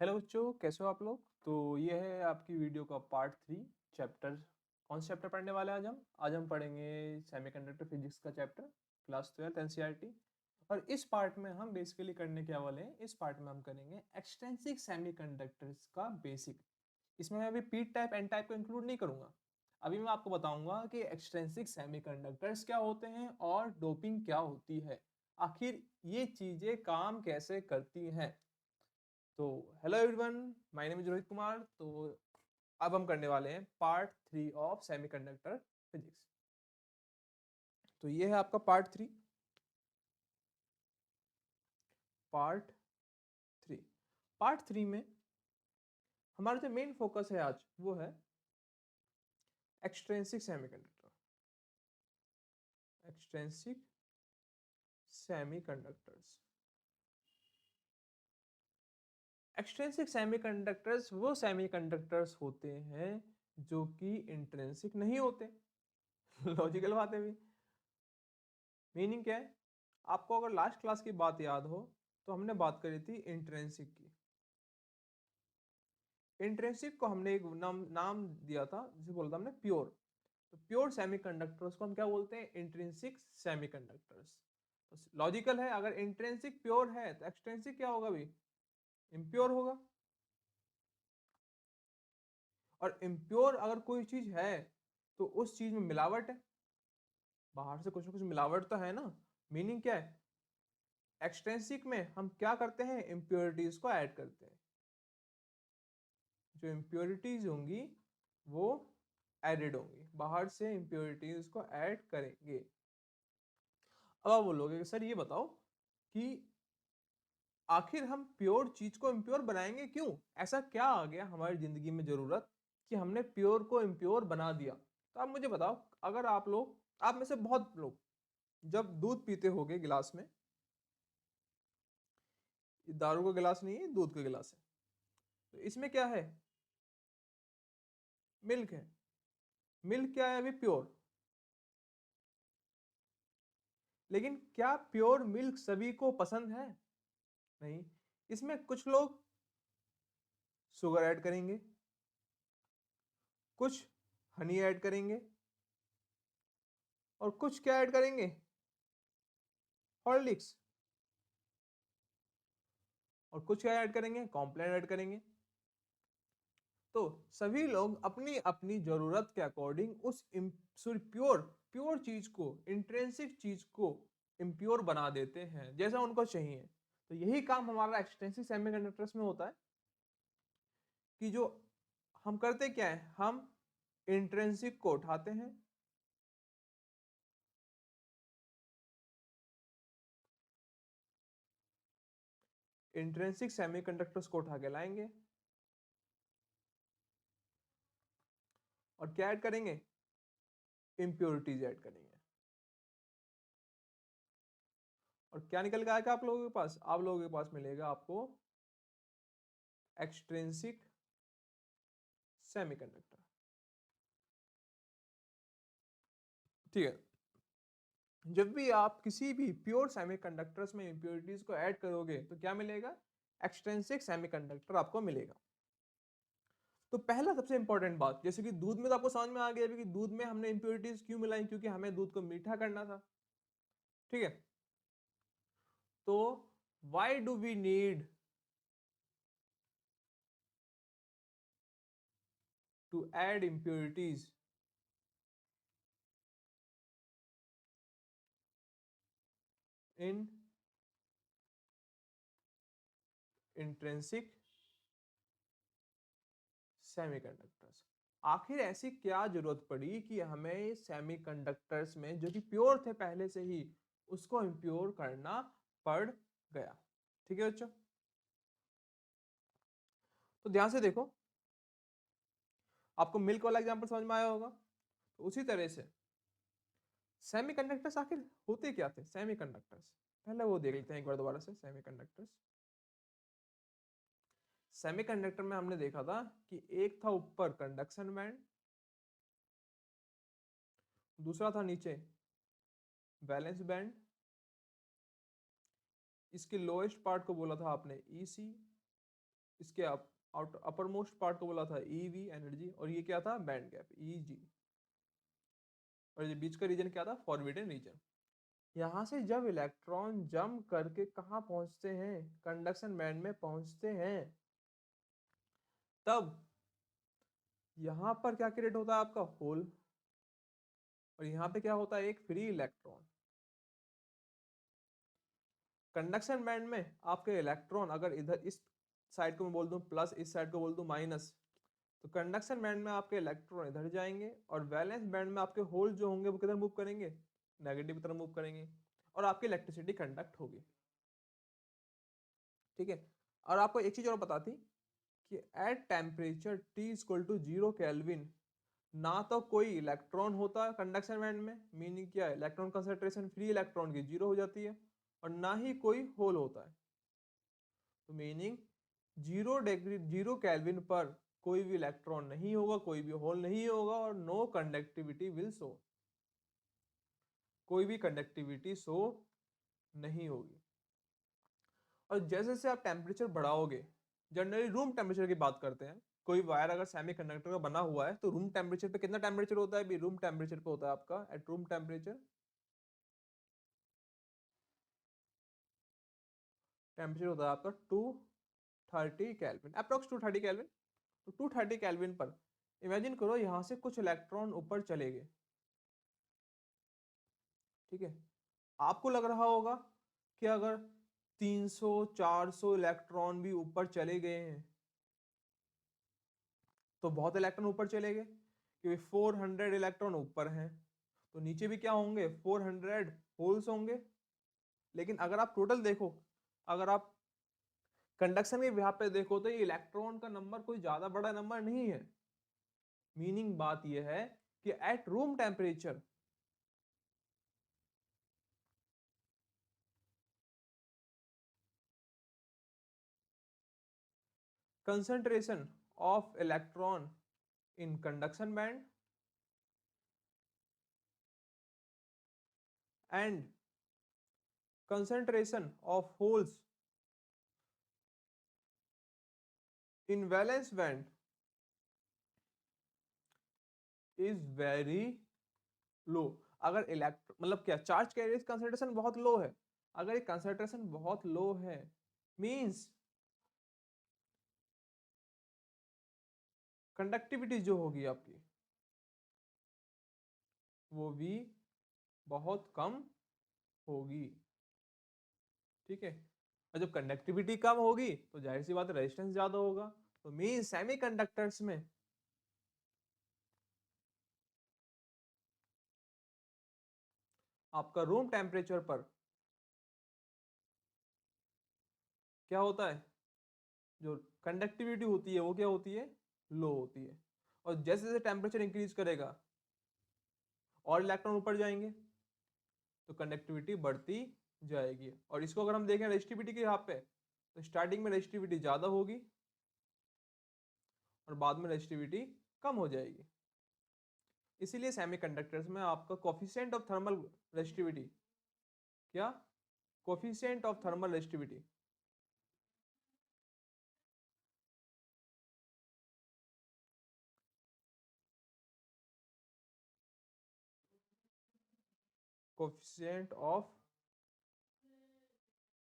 Hello बच्चों, कैसे हो आप लोग। तो ये है आपकी वीडियो का पार्ट 3 चैप्टर। कौन सा चैप्टर पढ़ने वाले हैं आज हम पढ़ेंगे सेमीकंडक्टर फिजिक्स का चैप्टर, क्लास 12 एनसीईआरटी। और इस पार्ट में हम बेसिकली करने क्या वाले हैं, इस पार्ट में हम करेंगे एक्सट्रिंसिक सेमीकंडक्टर्स का बेसिक। इसमें मैं अभी पी टाइप एन टाइप को इंक्लूड नहीं करूंगा। अभी मैं आपको बताऊंगा कि एक्सट्रिंसिक सेमीकंडक्टर्स क्या होते हैं और डोपिंग क्या होती है, आखिर ये चीजें काम कैसे करती हैं। तो hello everyone, my name is Rohit Kumar. तो अब हम करने वाले हैं पार्ट 3 ऑफ सेमीकंडक्टर फिजिक्स। तो ये है आपका पार्ट 3। पार्ट 3 पार्ट 3 में हमारा जो मेन फोकस है आज वो है extrinsic semiconductor. Extrinsic semiconductors. Extrinsic semiconductors वो सेमीकंडक्टर्स होते हैं जो कि इंट्रिंसिक नहीं होते। लॉजिकल बात है भी। मीनिंग क्या है, आपको अगर लास्ट क्लास की बात याद हो तो हमने बात करी थी इंट्रिंसिक की। इंट्रिंसिक को हमने एक नाम दिया था जिसे बोलता हमने प्योर। तो प्योर सेमीकंडक्टर्स को हम क्या बोलते हैं, इंट्रिंसिक सेमीकंडक्टर्स। तो लॉजिकल है, अगर इंट्रिंसिक प्योर है तो एक्सट्रिंसिक क्या होगा भी, इम्प्योर होगा। और इम्प्योर अगर कोई चीज है तो उस चीज में मिलावट है, बाहर से कुछ ना कुछ मिलावट तो है ना। मीनिंग क्या है, एक्सट्रिंसिक में हम क्या करते हैं, इम्प्योरिटीज को ऐड करते हैं। जो इम्प्योरिटीज होंगी वो एडेड होंगी, बाहर से इम्प्योरिटीज को ऐड करेंगे। अब आप बोलोगे कि सर ये बताओ कि आखिर हम प्योर चीज को इम्प्योर बनाएंगे क्यों, ऐसा क्या आ गया हमारी जिंदगी में जरूरत कि हमने प्योर को इम्प्योर बना दिया। तो आप मुझे बताओ, अगर आप लोग, आप में से बहुत लोग जब दूध पीते होगे गिलास में, ये दारू का गिलास नहीं है, दूध का गिलास है, तो इसमें क्या है, मिल्क है। मिल्क क्या है, अभी प्योर। लेकिन क्या प्योर मिल्क सभी को पसंद है, नहीं। इसमें कुछ लोग शुगर ऐड करेंगे, कुछ हनी ऐड करेंगे, और कुछ क्या ऐड करेंगे, हॉर्लिक्स। और कुछ क्या ऐड करेंगे, कॉम्प्लान ऐड करेंगे। तो सभी लोग अपनी अपनी जरूरत के अकॉर्डिंग उस प्योर प्योर चीज को, इंट्रिंसिक चीज को इम्प्योर बना देते हैं जैसा उनको चाहिए। तो यही काम हमारा एक्सट्रिंसिक सेमीकंडक्टर्स में होता है कि जो हम करते क्या है, हम इंट्रिंसिक को उठाते हैं, इंट्रिंसिक सेमीकंडक्टर्स को उठा के लाएंगे और क्या ऐड करेंगे, इम्प्योरिटीज ऐड करेंगे। और क्या निकल के आएगा आप लोगों के पास, आप लोगों के पास मिलेगा आपको एक्सट्रिंसिक सेमीकंडक्टर। ठीक है। जब भी आप किसी भी प्योर सेमीकंडक्टर्स में इंप्योरिटीज को ऐड करोगे तो क्या मिलेगा, एक्सट्रिंसिक सेमीकंडक्टर आपको मिलेगा। तो पहला सबसे इंपॉर्टेंट बात, जैसे कि दूध में तो आपको समझ में आ गया कि दूध में हमने इंप्योरिटीज क्यों मिलाई, क्योंकि हमें दूध को मीठा करना था। ठीक है। तो why do we need to add impurities in intrinsic semiconductors. आखिर ऐसी क्या जरूरत पड़ी कि हमें सेमीकंडक्टर्स में जो कि प्योर थे पहले से ही, उसको इम्प्योर करना पड़ गया। ठीक है बच्चों। तो ध्यान से देखो, आपको मिल्क वाला एग्जांपल समझ में आया होगा। तो उसी तरह से सेमीकंडक्टर्स आखिर होते क्या थे, सेमीकंडक्टर्स पहले वो देख लेते हैं एक बार दोबारा से। सेमीकंडक्टर्स, सेमीकंडक्टर में हमने देखा था कि एक था ऊपर कंडक्शन बैंड, दूसरा था नीचे वैलेंस बैंड, इसके लोएस्ट पार्ट को बोला था आपने ईसी, इसके अपर मोस्ट पार्ट को बोला था EV एनर्जी, और ये क्या था, बैंड गैप EG, और ये बीच का रीजन क्या था, फॉरबिडन रीजन। यहाँ से जब इलेक्ट्रॉन जंप करके कहाँ पहुंचते हैं, कंडक्शन बैंड में पहुंचते हैं, तब यहाँ पर क्या क्रिएट होता है, आपका होल, और यहाँ पे क्या होता है, एक फ्री इलेक्ट्रॉन। कंडक्शन बैंड में आपके इलेक्ट्रॉन अगर इधर इस साइड को मैं बोल दूं प्लस, इस साइड को बोल दूं माइनस, तो कंडक्शन बैंड में आपके इलेक्ट्रॉन इधर जाएंगे, और वैलेंस बैंड में आपके होल जो होंगे वो किधर मूव करेंगे, नेगेटिव की तरफ मूव करेंगे, और आपकी इलेक्ट्रिसिटी कंडक्ट होगी। ठीक है। और आपको एक चीज और पता थी कि at temperature T equal to 0 kelvin ना तो कोई इलेक्ट्रॉन होता है कंडक्शन बैंड में, मीनिंग क्या है, इलेक्ट्रॉन कंसंट्रेशन फ्री इलेक्ट्रॉन की 0 हो जाती है, और ना ही कोई होल होता है। तो मीनिंग 0 डिग्री 0 केल्विन पर कोई भी इलेक्ट्रॉन नहीं होगा, कोई भी होल नहीं होगा, और नो कंडक्टिविटी विल शो, कोई भी कंडक्टिविटी शो नहीं होगी। और जैसे जैसे आप टेम्परेचर बढ़ाओगे, जनरली रूम टेम्परेचर की बात करते हैं, कोई वायर अगर सेमीकंडक्टर का बना हुआ है तो रूम टेम्परेचर पे कितना टेम्परेचर होता है, भी रूम टेम्परेचर पे होता है आपका, एट रूम टेम्परेचर होता है आपका 230 केल्विन, अप्रोक्स 230 केल्विन। तो 230 केल्विन पर इमेजिन करो यहाँ से कुछ इलेक्ट्रॉन ऊपर चले गए। ठीक है। आपको लग रहा होगा कि अगर 300-400 इलेक्ट्रॉन भी ऊपर चले गए हैं तो बहुत इलेक्ट्रॉन ऊपर चले गए, क्योंकि 400 इलेक्ट्रॉन ऊपर हैं, तो नीचे भी क्या होंगे, 400 होल्स होंगे। लेकिन अगर आप टोटल देखो, अगर आप कंडक्शन के बिहाफ पे देखो, तो ये इलेक्ट्रॉन का नंबर कोई ज्यादा बड़ा नंबर नहीं है। मीनिंग बात यह है कि at room temperature concentration of electron in conduction band and concentration of holes in valence band is very low। अगर मतलब क्या, चार्ज कैरियर कंसंट्रेशन बहुत लो है, अगर ये कंसंट्रेशन बहुत लो है मींस कंडक्टिविटी जो होगी आपकी वो भी बहुत कम होगी। ठीक है। और जब कंडक्टिविटी कम होगी तो जाहिर सी बात है रेजिस्टेंस ज्यादा होगा। तो मीन सेमीकंडक्टर्स में आपका रूम टेम्परेचर पर क्या होता है, जो कंडक्टिविटी होती है वो क्या होती है, लो होती है। और जैसे जैसे टेम्परेचर इंक्रीज करेगा और इलेक्ट्रॉन ऊपर जाएंगे तो कंडक्टिविटी बढ़ती जाएगी। और इसको अगर हम देखें रेजिस्टिविटी के यहाँ पे, तो स्टार्टिंग में रेजिस्टिविटी ज्यादा होगी और बाद में रेजिस्टिविटी कम हो जाएगी। इसीलिए सेमीकंडक्टर्स में आपका कोफिशिएंट ऑफ थर्मल रेजिस्टिविटी, क्या, coefficient of thermal resistivity, coefficient of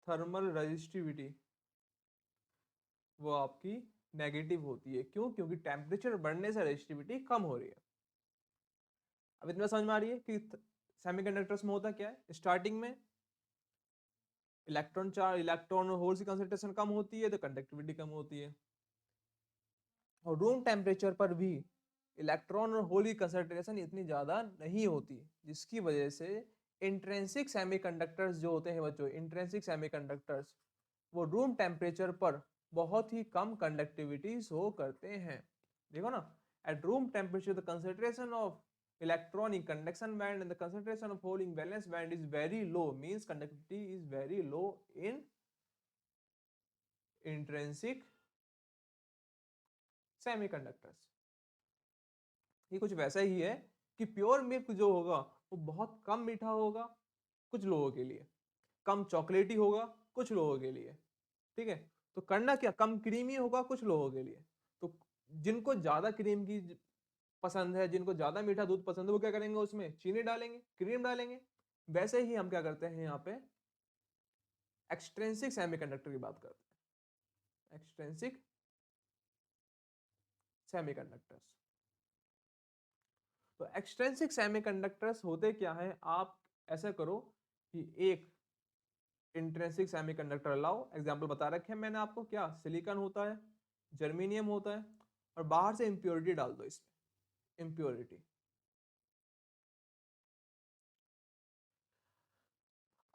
thermal resistivity वो आपकी नेगेटिव होती है। क्यों? क्योंकि टेम्परेचर बढ़ने से रेजिस्टिविटी कम हो रही है। अब इतना समझ में आ रही है कि सेमीकंडक्टर्स में होता क्या है, स्टार्टिंग में इलेक्ट्रॉन और होल्स की कंसंट्रेशन कम होती है तो कंडक्टिविटी कम होती है। और रूम टेम्परेचर पर भी इलेक्ट्रॉन और होल की कंसंट्रेशन इतनी ज्यादा नहीं होती, जिसकी वजह से इंट्रिंसिक सेमीकंडक्टर्स जो होते हैं बच्चों, इंट्रिंसिक सेमीकंडक्टर्स वो रूम टेम्परेचर पर बहुत ही कम कंडक्टिविटी शो करते हैं। देखो ना, at room temperature the concentration of electron in conduction band and the concentration of hole in valence band is very low, means conductivity is very low in intrinsic semiconductors। ये कुछ वैसा ही है कि pure milk जो होगा वो बहुत कम मीठा होगा कुछ लोगों के लिए, कम चॉकलेटी होगा कुछ लोगों के लिए। ठीक है। तो करना क्या, कम क्रीम ही होगा कुछ लोगों के लिए। तो जिनको ज्यादा क्रीम की पसंद है, जिनको ज्यादा मीठा दूध पसंद है, वो क्या करेंगे, उसमें चीनी डालेंगे, क्रीम डालेंगे। वैसे ही हम क्या करते हैं यहाँ पे एक्सट्रिंसिक सेमीकंडक्टर की बात करते हैं। Extrinsic semiconductors. तो एक्सट्रिंसिक सेमीकंडक्टर्स होते क्या है, आप ऐसा करो कि एक इंट्रिंसिक सेमीकंडक्टर लाओ, एग्जांपल बता रखे हैं मैंने आपको, क्या सिलिकॉन होता है, जर्मेनियम होता है, और बाहर से इंप्योरिटी डाल दो इसमें, इंप्योरिटी।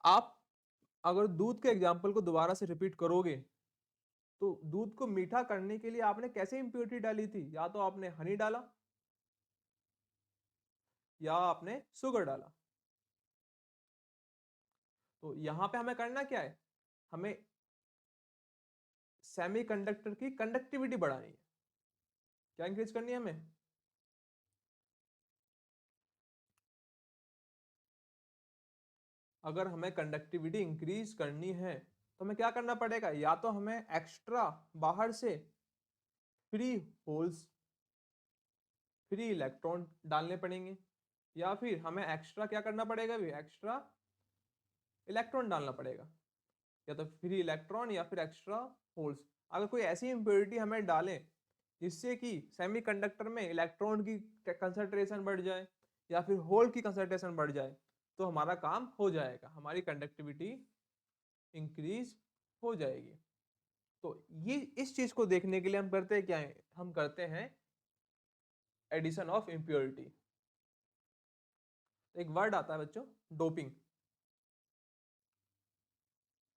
आप अगर दूध के एग्जांपल को दोबारा से रिपीट करोगे, तो दूध को मीठा करने के लिए आपने कैसे इंप्योरिटी डाली थी, या तो आपने हनी डाला या आपने शुगर डाला। तो यहां पे हमें करना क्या है, हमें सेमीकंडक्टर की कंडक्टिविटी बढ़ानी है। क्या इंक्रीज करनी है हमें, अगर हमें कंडक्टिविटी इंक्रीज करनी है तो हमें क्या करना पड़ेगा, या तो हमें एक्स्ट्रा बाहर से फ्री होल्स, फ्री इलेक्ट्रॉन डालने पड़ेंगे, या फिर हमें एक्स्ट्रा क्या करना पड़ेगा, भी एक्स्ट्रा इलेक्ट्रॉन डालना पड़ेगा, या तो फ्री इलेक्ट्रॉन या फिर एक्स्ट्रा होल्स। अगर कोई ऐसी इंप्योरिटी हमें डालें जिससे कि सेमीकंडक्टर में इलेक्ट्रॉन की कंसंट्रेशन बढ़ जाए या फिर होल की कंसंट्रेशन बढ़ जाए, तो हमारा काम हो जाएगा, हमारी कंडक्टिविटी इंक्रीज हो जाएगी। तो ये इस चीज को देखने के लिए हम करते हैं क्या है, हम करते हैं एडिशन ऑफ इम्प्योरिटी। तो एक वर्ड आता है बच्चों, डोपिंग।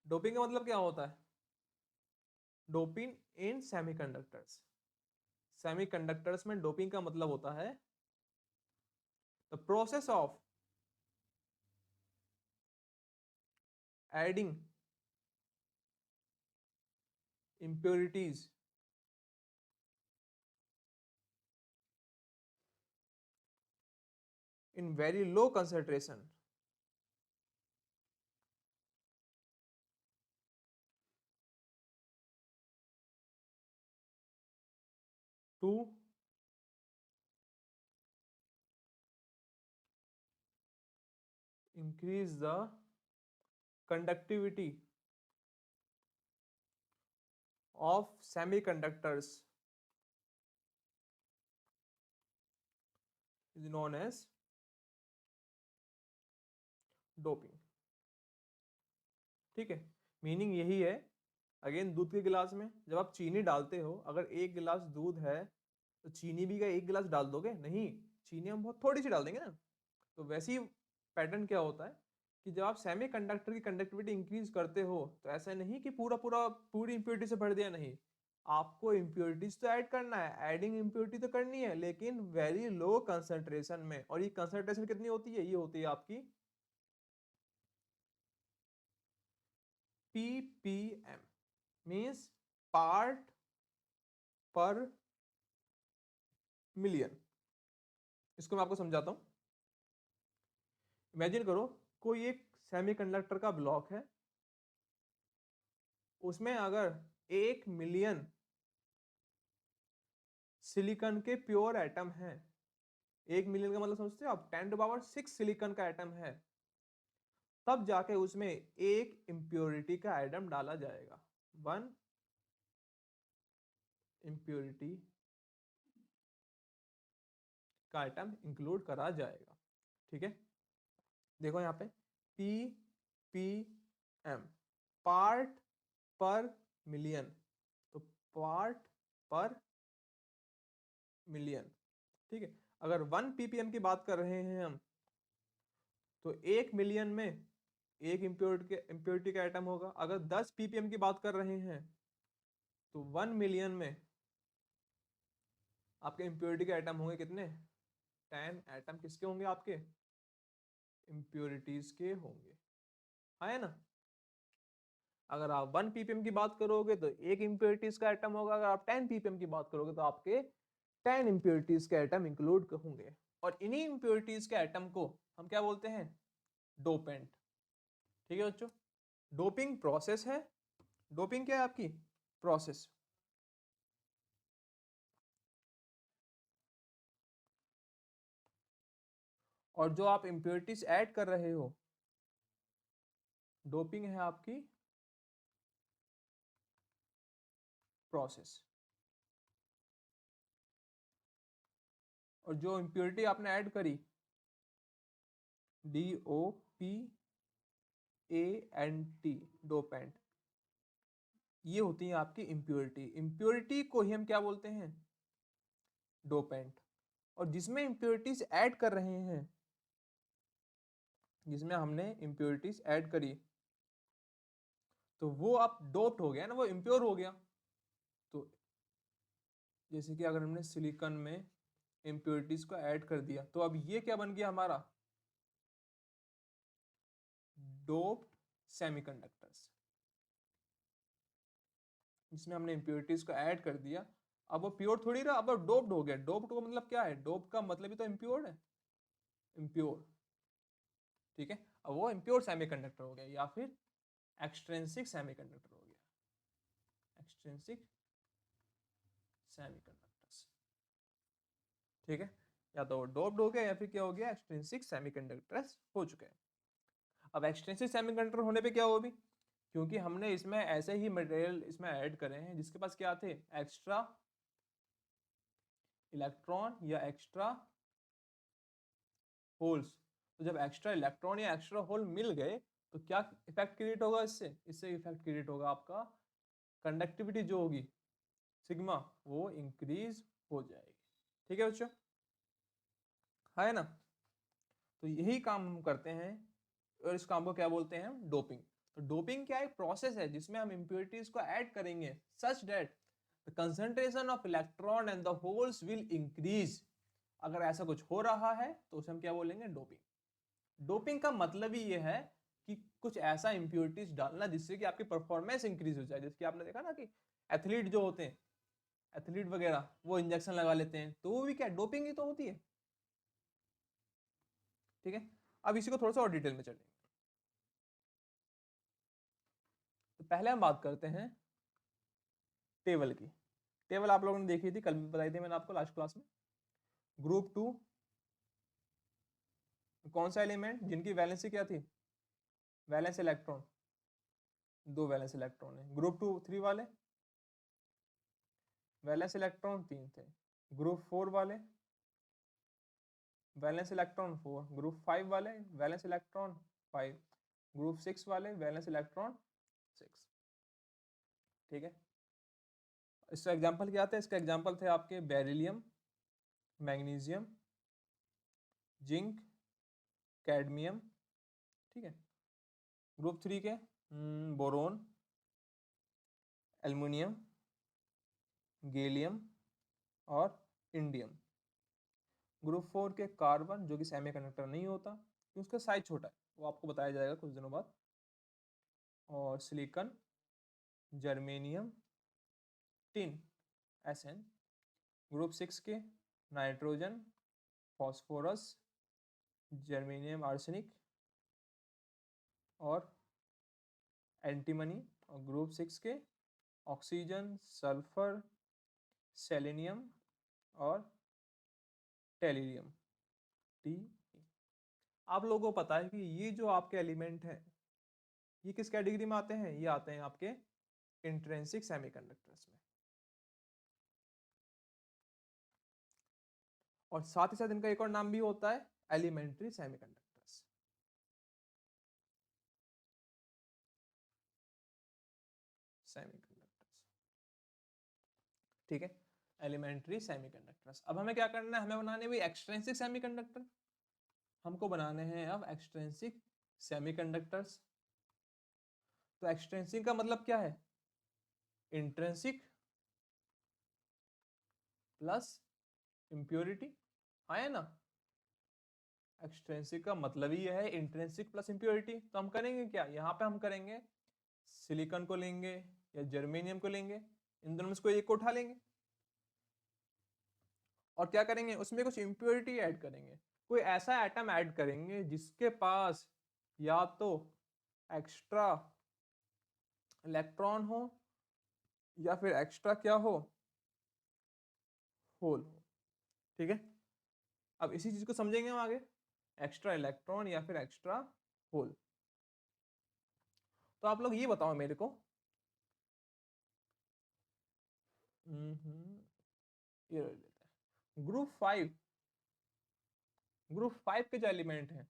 डोपिंग का मतलब क्या होता है, डोपिंग इन सेमीकंडक्टर्स। सेमीकंडक्टर्स में डोपिंग का मतलब होता है the process of adding impurities in very low concentration to increase the conductivity of semiconductors is known as doping। ठीक है, मीनिंग यही है। अगेन दूध के गिलास में जब आप चीनी डालते हो, अगर एक गिलास दूध है तो चीनी भी का एक गिलास डाल दोगे, नहीं, चीनी हम बहुत थोड़ी सी डाल देंगे ना। तो वैसे ही पैटर्न क्या होता है कि जब आप सेमी कंडक्टर की कंडक्टिविटी इंक्रीज करते हो, तो ऐसा नहीं कि पूरा पूरा पूरी इंप्योरिटी से भर दिया, नहीं, आपको इंप्योरिटीज तो ऐड करना है, एडिंग इंप्योरिटी तो करनी है, लेकिन वेरी लो कंसंट्रेशन में। और ये कंसंट्रेशन कितनी होती है, ये होती है आपकी ppm, मीन्स पार्ट पर मिलियन। इसको मैं आपको समझाता हूं। इमेजिन करो कोई एक सेमीकंडक्टर का ब्लॉक है, उसमें अगर 1 मिलियन सिलिकॉन के प्योर एटम हैं, 1 मिलियन का मतलब समझते हो आप, 10⁻⁶ सिलिकॉन का एटम है, तब जाके उसमें एक इम्प्योरिटी का एटम डाला जाएगा, 1 इम्प्योरिटी का एटम इंक्लूड करा जाएगा। ठीक है, देखो यहाँ पे ppm, पार्ट पर मिलियन, तो पार्ट पर मिलियन। ठीक है, अगर 1 ppm की बात कर रहे हैं हम, तो 1 मिलियन में एक इम्प्योरिटी का एटम होगा। अगर 10 ppm की बात कर रहे हैं, तो 1 मिलियन में आपके इम्प्योरिटी के आइटम होंगे कितने, 10 एटम किसके होंगे, आपके इम्प्योरिटीज के होंगे, है ना। अगर आप 1 ppm की बात करोगे तो एक इम्प्योरिटीज का आइटम होगा, अगर आप 10 ppm की बात करोगे तो आपके 10 इम्प्योरिटीज के आइटम इंक्लूड होंगे। और इन्हीं इम्प्योरिटीज के आइटम को हम क्या बोलते हैं, डोपेंट। ठीक है बच्चों, डोपिंग प्रोसेस है। डोपिंग क्या है आपकी, प्रोसेस। और जो आप इम्प्योरिटीज ऐड कर रहे हो, डोपिंग है आपकी प्रोसेस। और जो इम्प्योरिटी आपने ऐड करी, DOPANT, डोपेंट, ये होती है आपकी इम्प्योरिटी। इम्प्योरिटी को ही हम क्या बोलते हैं, डोपेंट। और जिसमें इम्प्योरिटीज ऐड कर रहे हैं, जिसमें हमने इम्प्योरिटीज ऐड करी, तो वो अब डोप्ड हो गया ना, वो इम्प्योर हो गया। तो जैसे कि अगर हमने सिलिकॉन में इम्प्योरिटीज को ऐड कर दिया, तो अब ये क्या बन गया हमारा, डोप्ड सेमीकंडक्टर्स। जिसमें हमने इम्प्योरिटीज को ऐड कर दिया, अब वो प्योर थोड़ी रहा, अब वो डोप्ड हो गया। डोप्ड का मतलब क्या है, डोप्ड का मतलब ही तो इम्प्योर है, इम्प्योर। ठीक है, अब वो इम्प्योर सेमीकंडक्टर हो गया, या फिर एक्सट्रिंसिक सेमीकंडक्टर हो गया, एक्सट्रिंसिक सेमीकंडक्टर्स। ठीक है, या तो डोप्ड हो गया या फिर क्या हो गया, एक्सट्रिंसिक सेमीकंडक्टर्स हो चुके हैं। अब एक्सट्रिंसिक सेमीकंडक्टर होने पे क्या हो भी, क्योंकि हमने इसमें ऐसे ही मटेरियल इसमें ऐड करे हैं जिसके पास क्या थे, एक्स्ट्रा इलेक्ट्रॉन या एक्स्ट्रा होल्स। तो जब एक्स्ट्रा इलेक्ट्रॉन या एक्स्ट्रा होल मिल गए, तो क्या इफेक्ट क्रिएट होगा, इससे इफेक्ट क्रिएट होगा, आपका कंडक्टिविटी जो होगी सिग्मा, वो इंक्रीज हो जाएगी। ठीक है बच्चों, है ना। तो यही काम हम करते हैं, और इस काम को क्या बोलते हैं हम, डोपिंग। तो डोपिंग क्या एक प्रोसेस है जिसमें हम इम्प्योरिटीज को ऐड करेंगे such that the concentration of electron and the holes will increase. अगर ऐसा कुछ हो रहा है तो उसे हम क्या बोलेंगे, डोपिंग। डोपिंग का मतलब ही ये है कि कुछ ऐसा इम्प्योरिटीज डालना जिससे कि आपकी परफॉर्मेंस इंक्रीज हो जाए। जैसे कि आपने देखा ना कि एथलीट जो होते हैं, एथलीट वगैरह, वो इंजेक्शन लगा लेते हैं, तो वो भी क्या डोपिंग ही तो होती है। ठीक है, अब इसी को थोड़ा सा और डिटेल में चलेंगे। तो पहले हम बात करते हैं टेबल की। टेबल आप लोगों ने देखी थी, कल भी बताई थी मैंने आपको लास्ट क्लास में। ग्रुप 2 कौन सा एलिमेंट जिनकी वैलेंसी क्या थी, वैलेंस इलेक्ट्रॉन, 2 वैलेंस इलेक्ट्रॉन है। ग्रुप 2 3 वाले वैलेंस इलेक्ट्रॉन 3 थे। ग्रुप 4 वाले वैलेंस इलेक्ट्रॉन 4। ग्रुप 5 वाले वैलेंस इलेक्ट्रॉन 5। ग्रुप 6 वाले वैलेंस इलेक्ट्रॉन 6। ठीक है, इसका एग्जाम्पल क्या था, इसका एग्जाम्पल थे आपके बेरिलियम, मैग्नीशियम, जिंक, कैडमियम। ठीक है, ग्रुप 3 के बोरोन, एल्युमिनियम, गैलियम और इंडियम। ग्रुप 4 के कार्बन, जो कि सेमीकंडक्टर नहीं होता, उसका साइज छोटा है, वो आपको बताया जाएगा कुछ दिनों बाद। और silicon, germanium, tin, SN। Group 6 के नाइट्रोजन, फॉस्फोरस, जर्मेनियम आर्सेनिक और एंटीमनी। और ग्रुप 6 के ऑक्सीजन, सल्फर, सेलेनियम और टेलियम, Te। आप लोगों को पता है कि ये जो आपके एलिमेंट हैं, ये किस कैटेगरी में आते हैं, ये आते हैं आपके इंट्रिंसिक सेमीकंडक्टर्स में। और साथ ही साथ इनका एक और नाम भी होता है, एलिमेंट्री सेमीकंडक्टर्स। सेमीकंडक्टर्स, ठीक है, एलिमेंट्री सेमीकंडक्टर्स। अब हमें क्या करना है, हमें बनाने भी एक्सट्रिंसिक सेमीकंडक्टर। हमको बनाने हैं अब एक्सट्रिंसिक सेमीकंडक्टर्स। तो एक्सट्रिंसिक का मतलब क्या है, इंट्रिंसिक प्लस इम्प्योरिटी, है ना। एक्सट्रिंसिक का मतलब ही है इंट्रिंसिक प्लस इम्प्योरिटी। तो हम करेंगे क्या, यहाँ पे हम करेंगे सिलिकॉन को लेंगे या जर्मेनियम को लेंगे, इन दोनों में से कोई एक को उठा लेंगे, और क्या करेंगे, उसमें कुछ इम्प्योरिटी ऐड करेंगे। कोई ऐसा एटम ऐड करेंगे जिसके पास या तो एक्स्ट्रा इलेक्ट्रॉन हो या फिर एक्स्ट्रा क्या हो, होल हो। ठीक है, अब इसी चीज को समझेंगे हम आगे, एक्स्ट्रा इलेक्ट्रॉन या फिर एक्स्ट्रा होल। तो आप लोग ये बताओ मेरे को, ये ले लेते हैं ग्रुप 5 के जो एलिमेंट हैं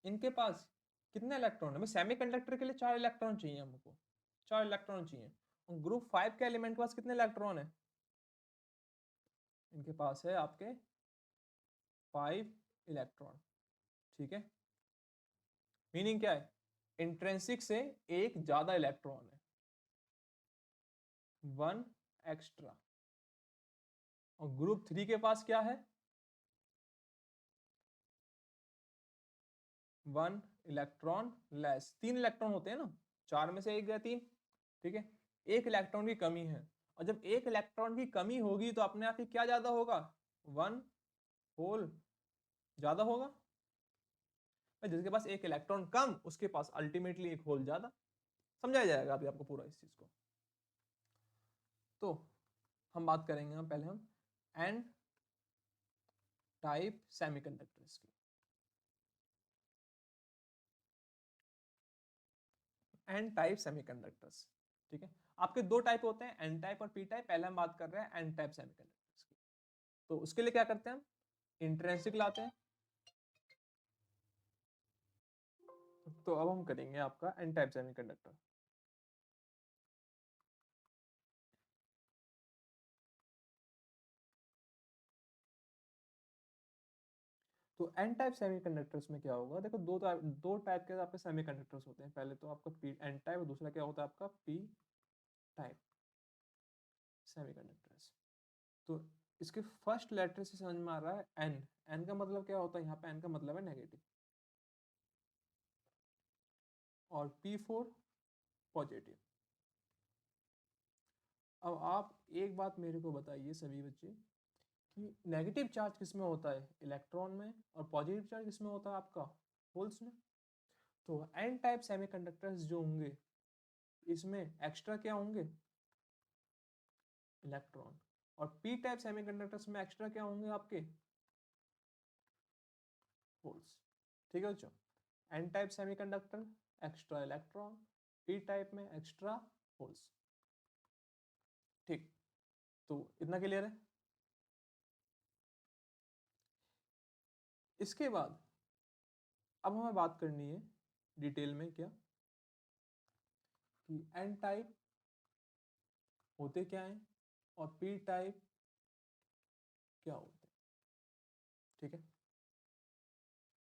इनके पास कितने इलेक्ट्रॉन है? सेमीकंडक्टर के लिए 4 इलेक्ट्रॉन चाहिए हमको, 4 इलेक्ट्रॉन चाहिए। ग्रुप 5 के एलिमेंट के पास कितने इलेक्ट्रॉन है? इनके पास है आपके 5 इलेक्ट्रॉन। ठीक है, मीनिंग क्या है, इंट्रिंसिक से एक ज्यादा इलेक्ट्रॉन है, 1 एक्स्ट्रा। और ग्रुप 3 के पास क्या है, 1 इलेक्ट्रॉन लेस। 3 इलेक्ट्रॉन होते हैं ना, 4 में से 1 गया 3। ठीक है, 1 इलेक्ट्रॉन की कमी है, और जब 1 इलेक्ट्रॉन की कमी होगी तो अपने आप ही क्या ज्यादा होगा, 1 होल ज्यादा होगा। जिसके पास 1 इलेक्ट्रॉन कम उसके पास अल्टीमेटली 1 होल ज्यादा। समझाया जाएगा अभी आपको पूरा इस चीज को। तो हम बात करेंगे पहले हम एन टाइप सेमीकंडक्टर्स की। एन टाइप सेमीकंडक्टर्स, ठीक है, आपके 2 टाइप होते हैं, एन टाइप और पी टाइप। पहले हम बात कर रहे हैं एन टाइप सेमीकंडक्टर्स की। तो उसके लिए क्या करते हैं, हम इंट्रिंसिक लाते हैं। तो अब हम करेंगे आपका एन टाइप सेमीकंडक्टर। तो एन टाइप सेमीकंडक्टर्स में क्या होगा, देखो दो टाइप के आपके सेमीकंडक्टर्स होते हैं। पहले तो आपका पी एन टाइप और दूसरा क्या होता है आपका पी टाइप सेमीकंडक्टर्स। तो इसके फर्स्ट लेटर से समझ में आ रहा है एन। एन का मतलब क्या होता है, यहाँ पे एन का मतलब है नेगेटिव, और P4 पॉजिटिव। अब आप एक बात मेरे को बताइए सभी बच्चे, कि नेगेटिव चार्ज किस में होता है, इलेक्ट्रॉन में, और पॉजिटिव चार्ज किस में होता है आपका, होल्स में। तो एन टाइप सेमीकंडक्टर्स जो होंगे इसमें एक्स्ट्रा क्या होंगे, इलेक्ट्रॉन। और पी टाइप सेमीकंडक्टर्स में एक्स्ट्रा क्या होंगे आपके, होल्स। ठीक है बच्चों, N type semiconductor extra electron, P type में एक्स्ट्रा होल्स। ठीक, तो इतना क्लियर है। इसके बाद अब हमें बात करनी है डिटेल में क्या, कि एन टाइप होते क्या हैं और पी टाइप क्या होते हैं। ठीक है,